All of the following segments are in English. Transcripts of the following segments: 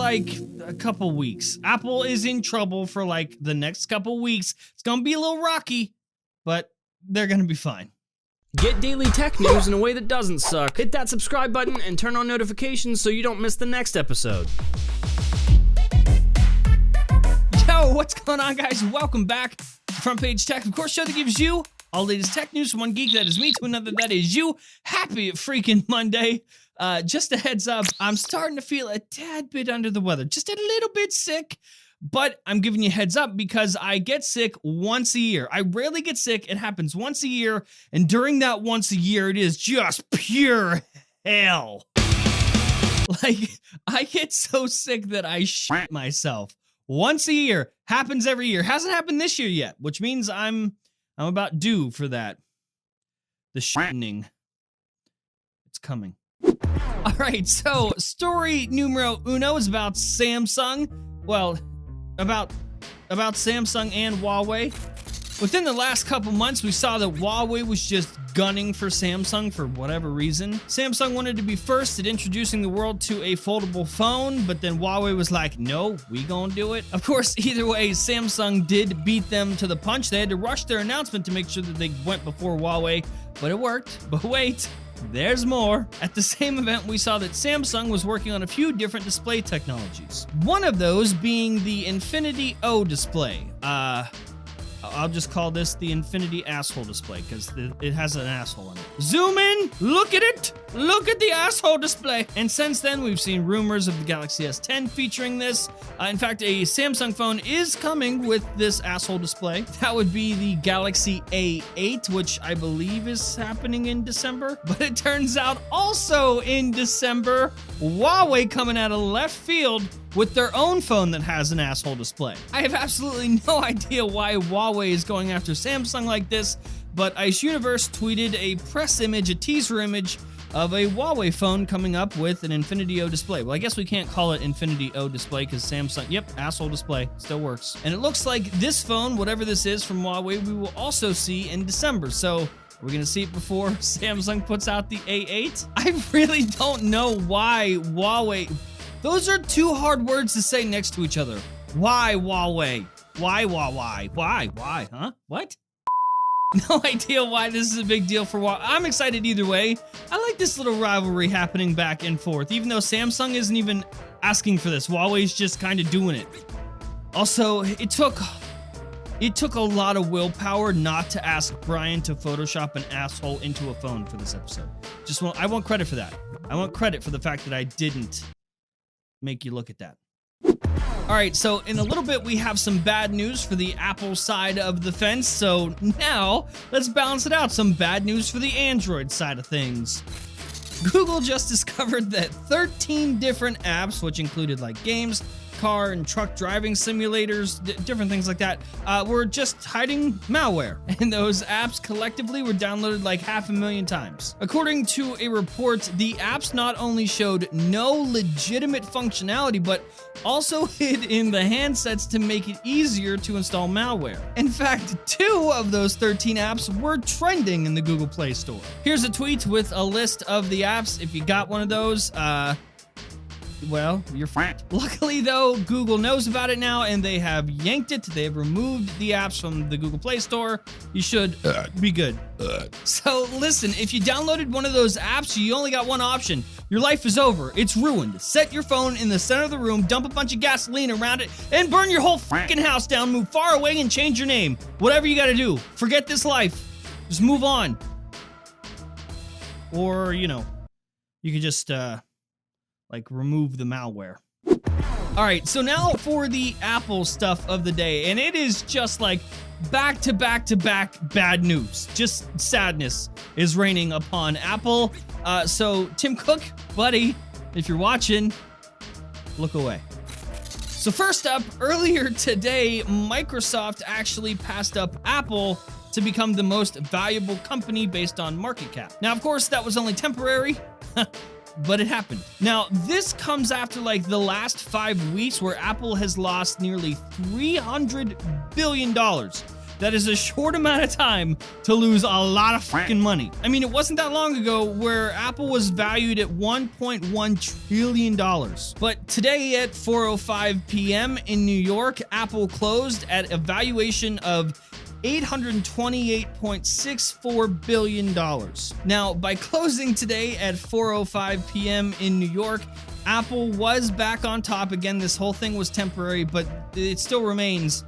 like a couple weeks. Apple is in trouble for like the next couple weeks. It's gonna be a little rocky, but they're gonna be fine. Get daily tech news in a way that doesn't suck. Hit that subscribe button and turn on notifications so you don't miss the next episode. Yo, what's going on, guys? Welcome back to Front Page Tech, of course, show that gives you all the latest tech news from one geek, that is me, to another, that is you. Happy freaking Monday. Just a heads up, I'm starting to feel a tad bit under the weather, just a little bit sick, but I'm giving you a heads up because I get sick once a year. I rarely get sick. It happens once a year, and during that once a year, it is just pure hell. Like, I get so sick that I shit myself. Once a year. Happens every year. Hasn't happened this year yet, which means I'm about due for that. The shitting. It's coming. All right, so story numero uno is about Samsung. Well, about Samsung and Huawei. Within the last couple months, we saw that Huawei was just gunning for Samsung for whatever reason. Samsung wanted to be first at introducing the world to a foldable phone, but then Huawei was like, no, we gonna do it. Of course, either way, Samsung did beat them to the punch. They had to rush their announcement to make sure that they went before Huawei, but it worked. But wait, there's more. At the same event, we saw that Samsung was working on a few different display technologies. One of those being the Infinity O display. I'll just call this the Infinity Asshole display because it has an asshole in it. Zoom in, look at it, look at the asshole display. And since then, we've seen rumors of the Galaxy S10 featuring this. In fact, a Samsung phone is coming with this asshole display. That would be the Galaxy A8, which I believe is happening in December. But it turns out also in December, Huawei coming out of left field with their own phone that has an asshole display. I have absolutely no idea why Huawei is going after Samsung like this, but Ice Universe tweeted a press image, a teaser image of a Huawei phone coming up with an Infinity O display. Well, I guess we can't call it Infinity O display because Samsung, yep, asshole display, still works. And it looks like this phone, whatever this is from Huawei, we will also see in December. So we're gonna see it before Samsung puts out the A8. I really don't know why Huawei. Those are two hard words to say next to each other. Why Huawei? Why, huh? What? No idea why this is a big deal for Huawei. I'm excited either way. I like this little rivalry happening back and forth, even though Samsung isn't even asking for this. Huawei's just kind of doing it. Also, it took a lot of willpower not to ask Brian to Photoshop an asshole into a phone for this episode. I want credit for that. I want credit for the fact that I didn't make you look at that. All right, so in a little bit, we have some bad news for the Apple side of the fence. So now let's balance it out. Some bad news for the Android side of things. Google just discovered that 13 different apps, which included like games, car and truck driving simulators, different things like that, were just hiding malware. And those apps collectively were downloaded like 500,000 times. According to a report, the apps not only showed no legitimate functionality, but also hid in the handsets to make it easier to install malware. In fact, 2 of those 13 apps were trending in the Google Play Store. Here's a tweet with a list of the apps. If you got one of those, well, you're fine. Luckily, though, Google knows about it now, and they have yanked it. They have removed the apps from the Google Play Store. You should be good. So, listen, if you downloaded one of those apps, you only got one option. Your life is over. It's ruined. Set your phone in the center of the room, dump a bunch of gasoline around it, and burn your whole freaking house down. Move far away and change your name. Whatever you gotta do. Forget this life. Just move on. Or, you could just, remove the malware. All right, so now for the Apple stuff of the day, and it is just like back to back to back bad news. Just sadness is raining upon Apple. So Tim Cook, buddy, if you're watching, look away. So first up, earlier today, Microsoft actually passed up Apple to become the most valuable company based on market cap. Now, of course, that was only temporary. But it happened. Now, this comes after like the last 5 weeks where Apple has lost nearly $300 billion That is a short amount of time to lose a lot of fucking money. I mean, it wasn't that long ago where Apple was valued at $1.1 trillion. But today at 4:05 p.m. in New York, Apple closed at a valuation of $828.64 billion. Now, by closing today at 4:05 p.m. in New York, Apple was back on top again. This whole thing was temporary, but it still remains.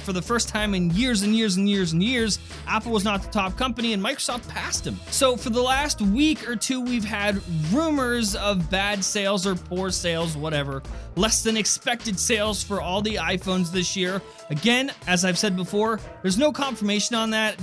For the first time in years and years and years and years, Apple was not the top company and Microsoft passed them. So for the last week or two, we've had rumors of bad sales or poor sales, whatever, less than expected sales for all the iPhones this year. Again, as I've said before, there's no confirmation on that.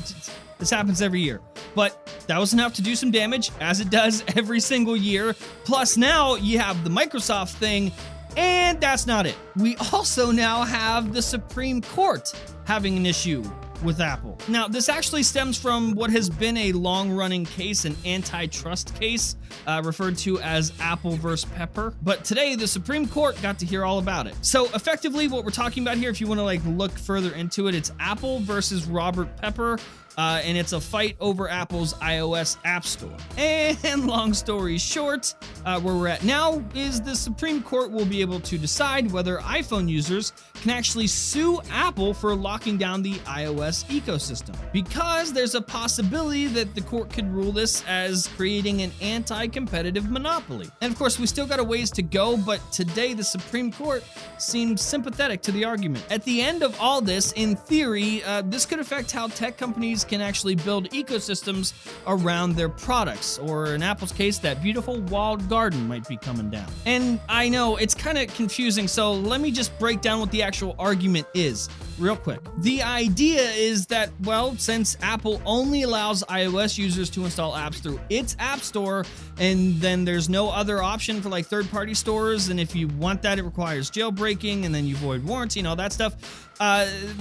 This happens every year. But that was enough to do some damage, as it does every single year. Plus now you have the Microsoft thing. And that's not it. We also now have the Supreme Court having an issue with Apple. Now, this actually stems from what has been a long-running case, an antitrust case, referred to as Apple versus Pepper. But today, the Supreme Court got to hear all about it. So effectively, what we're talking about here, if you want to look further into it, it's Apple versus Robert Pepper. And it's a fight over Apple's iOS App Store. And long story short, where we're at now is the Supreme Court will be able to decide whether iPhone users can actually sue Apple for locking down the iOS ecosystem. Because there's a possibility that the court could rule this as creating an anti-competitive monopoly. And of course, we still got a ways to go, but today the Supreme Court seemed sympathetic to the argument. At the end of all this, in theory, this could affect how tech companies can actually build ecosystems around their products, or in Apple's case, that beautiful walled garden might be coming down. And I know it's kind of confusing, so let me just break down what the actual argument is real quick. The idea is that, well, since Apple only allows iOS users to install apps through its App Store, and then there's no other option for third-party stores, and if you want that, it requires jailbreaking, and then you void warranty and all that stuff,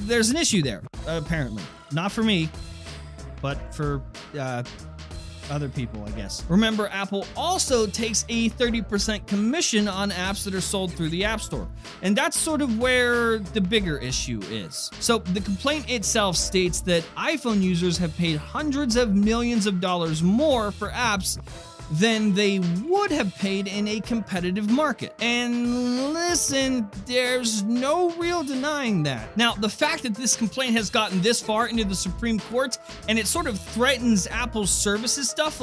there's an issue there, apparently. Not for me, but for other people, I guess. Remember, Apple also takes a 30% commission on apps that are sold through the App Store. And that's sort of where the bigger issue is. So the complaint itself states that iPhone users have paid hundreds of millions of dollars more for apps than they would have paid in a competitive market. And listen, there's no real denying that. Now, the fact that this complaint has gotten this far into the Supreme Court and it sort of threatens Apple's services stuff,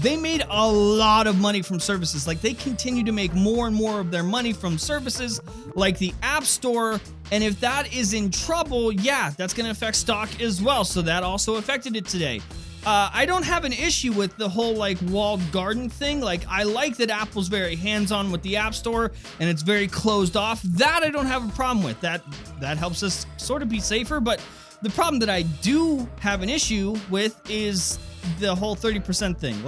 they made a lot of money from services. They continue to make more and more of their money from services like the App Store. And if that is in trouble, yeah, that's going to affect stock as well. So that also affected it today. I don't have an issue with the whole walled garden thing. I like that Apple's very hands-on with the App Store and it's very closed off. That I don't have a problem with. That helps us sort of be safer. But the problem that I do have an issue with is the whole 30% thing.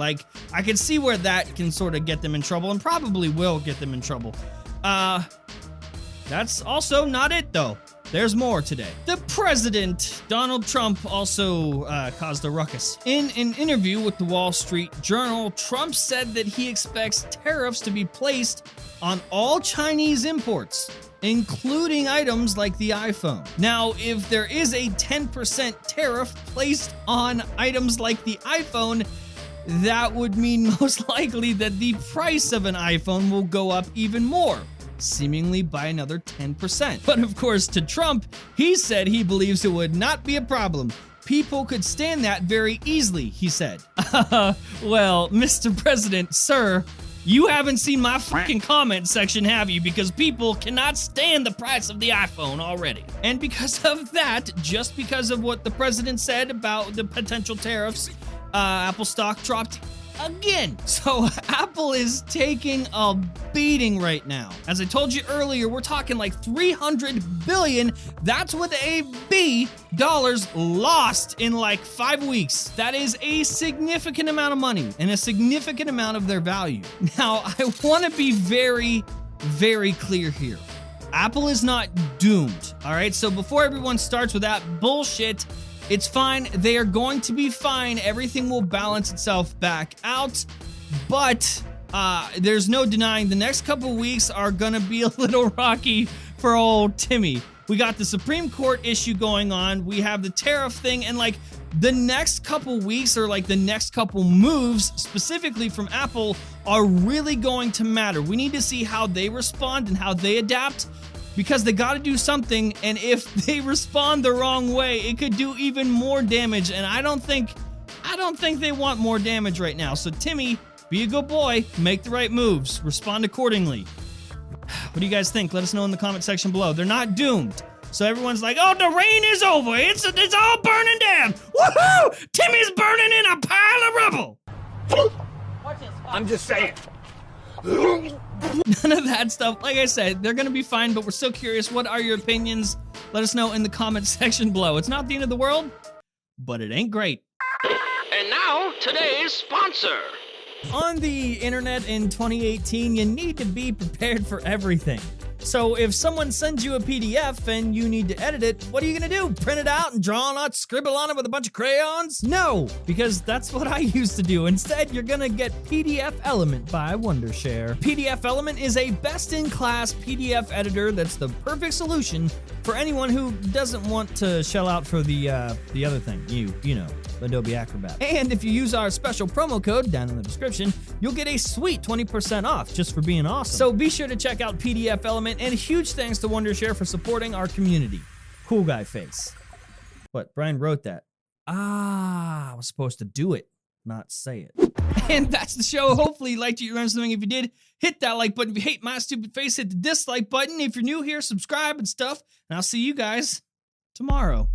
I can see where that can sort of get them in trouble and probably will get them in trouble. That's also not it though. There's more today. The president, Donald Trump, also caused a ruckus. In an interview with the Wall Street Journal, Trump said that he expects tariffs to be placed on all Chinese imports, including items like the iPhone. Now, if there is a 10% tariff placed on items like the iPhone, that would mean most likely that the price of an iPhone will go up even more, seemingly by another 10%. But of course, to Trump, he said he believes it would not be a problem. People could stand that very easily, he said. Well, Mr. President, sir, you haven't seen my fucking comment section, have you? Because people cannot stand the price of the iPhone already. And because of that, just because of what the president said about the potential tariffs, Apple stock dropped again. So Apple is taking a beating right now. As I told you earlier, we're talking $300 billion. That's with a B dollars lost in 5 weeks. That is a significant amount of money and a significant amount of their value. Now, I want to be very, very clear here. Apple is not doomed. All right. So before everyone starts with that bullshit, it's fine. They are going to be fine. Everything will balance itself back out. But there's no denying the next couple weeks are going to be a little rocky for old Timmy. We got the Supreme Court issue going on. We have the tariff thing, and like the next couple weeks or like the next couple moves specifically from Apple are really going to matter. We need to see how they respond and how they adapt, because they got to do something, and if they respond the wrong way, it could do even more damage, and I don't think they want more damage right now. So Timmy, be a good boy, make the right moves, respond accordingly. What do you guys think? Let us know in the comment section below. They're not doomed. So everyone's like, oh, the rain is over. It's all burning down. Woohoo! Timmy's burning in a pile of rubble. I'm just saying. None of that stuff. Like I said, they're going to be fine, but we're still curious. What are your opinions? Let us know in the comment section below. It's not the end of the world, but it ain't great. And now, today's sponsor. On the internet in 2018, you need to be prepared for everything. So if someone sends you a PDF and you need to edit it, what are you gonna do? Print it out and draw on it, scribble on it with a bunch of crayons? No, because that's what I used to do. Instead, you're gonna get PDF Element by Wondershare. PDF Element is a best-in-class PDF editor that's the perfect solution for anyone who doesn't want to shell out for the other thing, you know, Adobe Acrobat. And if you use our special promo code down in the description, you'll get a sweet 20% off just for being awesome. So be sure to check out PDF Element, and a huge thanks to Wondershare for supporting our community. Cool guy face. What? Brian wrote that. I was supposed to do it, not say it. And that's the show. Hopefully you liked it. You learned something. If you did, hit that like button. If you hate my stupid face, hit the dislike button. If you're new here, subscribe and stuff. And I'll see you guys tomorrow.